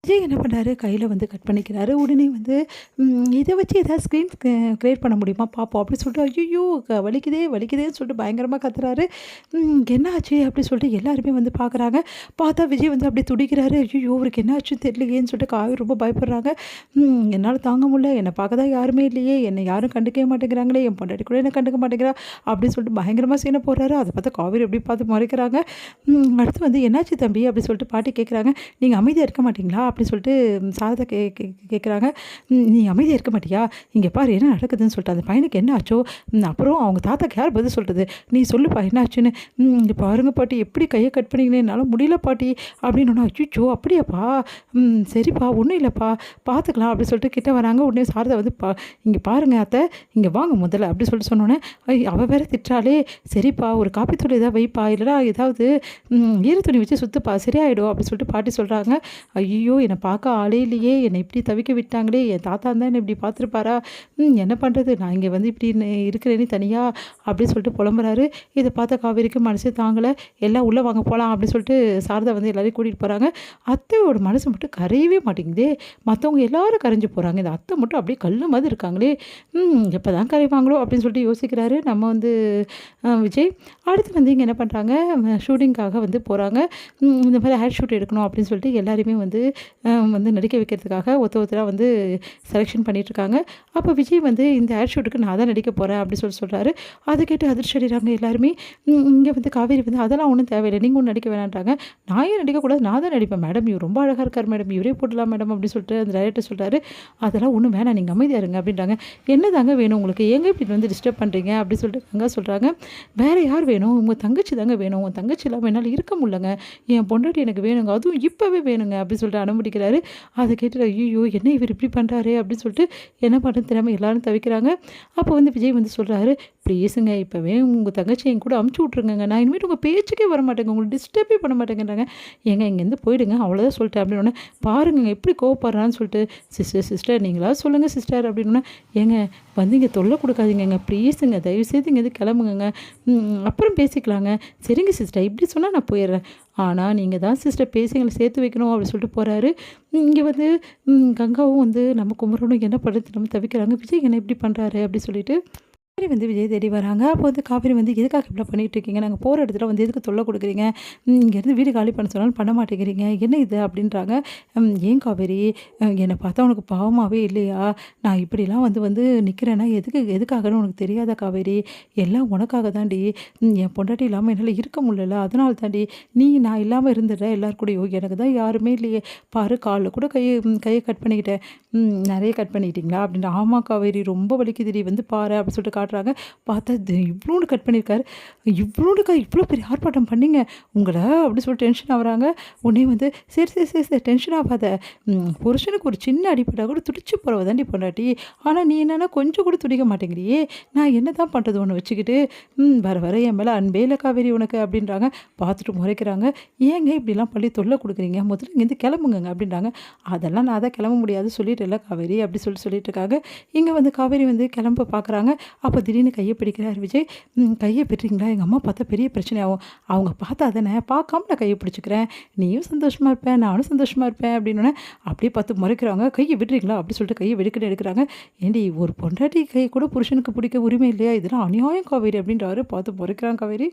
விஜய் என்ன பண்ணுறாரு, கையில் வந்து கட் பண்ணிக்கிறாரு. உடனே வந்து இதை வச்சு ஏதாவது ஸ்க்ரீன் க்ரியேட் பண்ண முடியுமா பார்ப்போம் அப்படின்னு சொல்லிட்டு, ஐயோ வலிக்குதே வலிக்குதேன்னு சொல்லிட்டு பயங்கரமாக கத்துறாரு. என்ன ஆச்சு அப்படி சொல்லிட்டு எல்லாருமே வந்து பார்க்குறாங்க. பார்த்தா விஜய் வந்து அப்படியே துடிக்கிறாரு. ஐயோ அவருக்கு என்ன ஆச்சுன்னு தெரியலையேன்னு சொல்லிட்டு காவேரி ரொம்ப பயப்படுறாங்க. என்னால் தாங்க முடியல, என்னை பார்க்க தான் யாருமே இல்லையே, என்னை யாரும் கண்டுக்கவே மாட்டேங்கிறாங்களே, என் பொண்டாட்டி கூட என்னை கண்டுக்க மாட்டேங்கிறா அப்படின்னு சொல்லிட்டு பயங்கரமாக சீனை போடுறாரு. அதை பார்த்தா காவேரி எப்படி பார்த்து மறைக்கிறாங்க. அடுத்து வந்து என்னாச்சு தம்பி அப்படி சொல்லிட்டு பாட்டி கேட்குறாங்க. நீங்கள் அமைதியாக இருக்க மாட்டீங்களா அப்படின்னு சொல்லிட்டு சாரதா கேட்குறாங்க. நீ அமைதியாக இருக்க மாட்டியா, இங்கே பாரு என்ன நடக்குதுன்னு சொல்லிட்டு, அந்த பையனுக்கு என்ன ஆச்சோ, அப்புறம் அவங்க தாத்தாக்கு யார் பதில் சொல்கிறது, நீ சொல்லுப்பா என்ன ஆச்சுன்னு. இங்கே பாருங்க பாட்டி எப்படி கையை கட் பண்ணிங்கன்னு, என்னால் முடியல பாட்டி அப்படின்னு. அச்சுச்சோ அப்படியாப்பா, சரிப்பா ஒன்றும் இல்லைப்பா பார்த்துக்கலாம் அப்படின்னு சொல்லிட்டு கிட்ட வராங்க. உடனே சாரதா வந்து இங்கே பாருங்க அத்தை, இங்கே வாங்க முதல்ல அப்படி சொல்லிட்டு சொன்னோன்னே, அவள் வேற திட்டாலே, சரிப்பா ஒரு காப்பித்தூள் ஏதாவது வைப்பா, இல்லைனா ஏதாவது ஈர துணி வச்சு சுற்றுப்பா சரியாயிடும் அப்படின்னு சொல்லிட்டு பாட்டி சொல்கிறாங்க. ஐயோ என்னை பார்க்க ஆளே இல்லையே, என்னை இப்படி தவிக்க விட்டாங்களே, என் தாத்தா இருந்தால் என்னை இப்படி பார்த்துருப்பாரா, என்ன பண்ணுறது, நான் இங்கே வந்து இப்படி இருக்கிறேனே தனியாக அப்படின்னு சொல்லிட்டு புலம்புறாரு. இதை பார்த்த காவேரிக்கு மனசே தாங்கலை. எல்லாம் உள்ளே வாங்க போகலாம் அப்படின்னு சொல்லிட்டு சாரதா வந்து எல்லாரையும் கூட்டிகிட்டு போகிறாங்க. அத்தையோட மனசு மட்டும் கரையவே மாட்டேங்குதே, மற்றவங்க எல்லாரும் கரைஞ்சி போகிறாங்க, இந்த அத்தை மட்டும் அப்படியே கல் மாதிரி இருக்காங்களே, எப்போ தான் கரைவாங்களோ அப்படின்னு சொல்லிட்டு யோசிக்கிறாரு நம்ம வந்து விஜய். அடுத்து வந்து இங்கே என்ன பண்ணுறாங்க, ஷூட்டிங்காக வந்து போகிறாங்க. இந்த மாதிரி ஹேர் ஷூட் எடுக்கணும் அப்படின்னு சொல்லிட்டு எல்லாருமே வந்து நடிக்க வைக்கிறதுக்காக ஒருத்தராக வந்து செலெக்ஷன் பண்ணிகிட்ருக்காங்க. அப்போ விஜய் வந்து இந்த ஹேர் ஷூட்டுக்கு நான் தான் நடிக்க போகிறேன் அப்படி சொல்கிறாரு. அதை கேட்டு அதிர்ச்சி அடைகிறாங்க எல்லாருமே. இங்கே வந்து காவேரி வந்து அதெல்லாம் ஒன்றும் தேவையில்லை, நீங்கள் ஒன்றும் நடிக்க வேணான்றாங்க. நான் ஏன் நடிக்கக்கூடாது, நான் தான் நடிப்பேன் மேடம், இவர் ரொம்ப அழகாக இருக்கார் மேடம், இவரே போடலாம் மேடம் அப்படின்னு சொல்லிட்டு அந்த டைரக்டர் சொல்கிறாரு. அதெல்லாம் ஒன்றும் வேணாம், நீங்கள் அமைதியாக இருங்க அப்படின்றாங்க. என்ன தாங்க வேணும் உங்களுக்கு, ஏங்க இப்படி வந்து டிஸ்டர்ப் பண்ணுறீங்க அப்படின்னு சொல்லிட்டு கங்கா சொல்கிறாங்க. வேறு யார் வேணும், உங்கள் தங்கச்சி தாங்க வேணும், உங்கள் தங்கச்சி இல்லாமல் என்னால் இருக்க முடியலங்க, என் பொண்டாட்டி எனக்கு வேணுங்க, அதுவும் இப்போவே வேணுங்க அப்படின்னு சொல்லிட்டு அனுமதிக்கிறாரு. அதை கேட்டு ஐயோ என்ன இவர் இப்படி பண்ணுறாரு அப்படின்னு சொல்லிட்டு என்ன பண்ணுறது தெரியாமல் எல்லாரும் தவிக்கிறாங்க. அப்போ வந்து விஜய் வந்து சொல்கிறாரு, ப்ளீஸுங்க இப்போவே உங்கள் தங்கச்சி என் கூட அமுச்சு விட்ருங்க, நான் இனிமேட்டு உங்கள் பேச்சுக்கே வர மாட்டேங்க, உங்களுக்கு டிஸ்டர்பே பண்ண மாட்டேங்கிறாங்க, ஏங்க இங்கேருந்து போயிடுங்க அவ்வளோதான் சொல்லிட்டேன் அப்படின்னு. பாருங்க எப்படி கோவப்படுறான்னு சொல்லிட்டு, சிஸ்டர் நீங்களாவது சொல்லுங்கள் சிஸ்டர் அப்படின்னு. ஏங்க வந்து இங்கே தொல்லை கொடுக்காதீங்க ப்ளீஸுங்க, தயவுசெய்து இங்கேருந்து கிளம்புங்க, அப்புறம் பேசிக்கலாங்க. சரிங்க சிஸ்டர் இப்படி சொன்னால் நான் போயிடுறேன், ஆனால் நீங்கள் தான் சிஸ்டர் பேசி எங்களை சேர்த்து வைக்கணும் அப்படின்னு சொல்லிட்டு போகிறாரு. இங்கே வந்து கங்காவும் வந்து நம்ம குமரனும் என்ன பண்ணுறது நம்ம தவிக்கிறாங்க. விஜய் என்ன இப்படி பண்ணுறாரு அப்படி சொல்லிட்டு காவேரி வந்து விஜய் தேடி வராங்க. அப்போ வந்து காவேரி வந்து எதுக்காக இப்படி பண்ணிகிட்டு இருக்கீங்க, நாங்கள் போகிற இடத்துல வந்து எதுக்கு தொல்லை கொடுக்குறீங்க, இங்கேருந்து வீடு காலி பண்ண சொன்னாலும் பண்ண மாட்டேங்கிறீங்க, என்ன இது அப்படின்றாங்க. ஏன் காவேரி என்னை பார்த்தா உனக்கு பாவமாகவே இல்லையா, நான் இப்படிலாம் வந்து நிற்கிறேன்னா எதுக்காகன்னு உனக்கு தெரியாதா காவேரி, எல்லாம் உனக்காக தாண்டி, என் பொண்டாட்டி இல்லாமல் என்னால் இருக்க முடியல, அதனால தாண்டி நான் இல்லாமல் இருந்துடுறேன் எல்லாரு கூடயும், எனக்கு தான் யாருமே இல்லையே, பாரு காலில் கூட கையை கட் பண்ணிக்கிட்டேன், நிறைய கட் பண்ணிக்கிட்டீங்களா அப்படின்ட்டு. ஆமாம் காவேரி ரொம்ப வலிக்குதுடி வந்து பாரு அப்படின்னு சொல்லிட்டு காட்டுறாங்க. பார்த்தா இவ்வளோண்டு கட் பண்ணியிருக்காரு. இவ்வளோண்டுக்கா இவ்வளோ பெரிய ஆர்ப்பாட்டம் பண்ணிங்க உங்களை அப்படி சொல்லி டென்ஷன் ஆகுறாங்க. உடனே வந்து சரி டென்ஷன் ஆகாத, புருஷனுக்கு ஒரு சின்ன அடிப்பட்டால் கூட துடிச்சு போகிறவ தாண்டி பொண்டாட்டி, ஆனால் நீ என்னென்னா கொஞ்சம் கூட துடிக்க மாட்டேங்கிறியே, நான் என்ன தான் பண்ணுறது ஒன்று வச்சுக்கிட்டு, வர என் மேலே அன்பே இல்லை காவேரி உனக்கு அப்படின்றாங்க. பார்த்துட்டு முறைக்கிறாங்க. ஏங்க இப்படிலாம் பள்ளி தொல்லை கொடுக்குறீங்க, முதல்ல இங்கேருந்து கிளம்புங்க அப்படின்றாங்க. அதெல்லாம் நான் தான் கிளம்ப முடியாது சொல்லிட்டு இல்லை காவேரி அப்படி சொல்லிட்டு இருக்காங்க. இங்கே வந்து காவேரி வந்து கிளம்ப பார்க்குறாங்க. அப்போ திடீர்னு கையை பிடிக்கிறார் விஜய். கையை பிடிக்கிறீங்களா, எங்கள் அம்மா பார்த்தா பெரிய பிரச்சனை ஆகும், அவங்க பார்த்தா தானே, பார்க்காம நான் கையை பிடிச்சிக்கிறேன், நீயும் சந்தோஷமாக இருப்பேன் நானும் சந்தோஷமாக இருப்பேன் அப்படின்னு. அப்படியே பார்த்து முறைக்கிறாங்க. கையை விடுறீங்களா அப்படி சொல்லிட்டு கையை வெடுக்கிட்டு எடுக்கிறாங்க. ஏண்டி ஒரு பொண்டாட்டி கை கூட புருஷனுக்கு பிடிக்க உரிமை இல்லையா, இதெல்லாம் அநியாயம் காவேரி அப்படின்றாரு. பார்த்து முறைக்கிறாங்க காவேரி.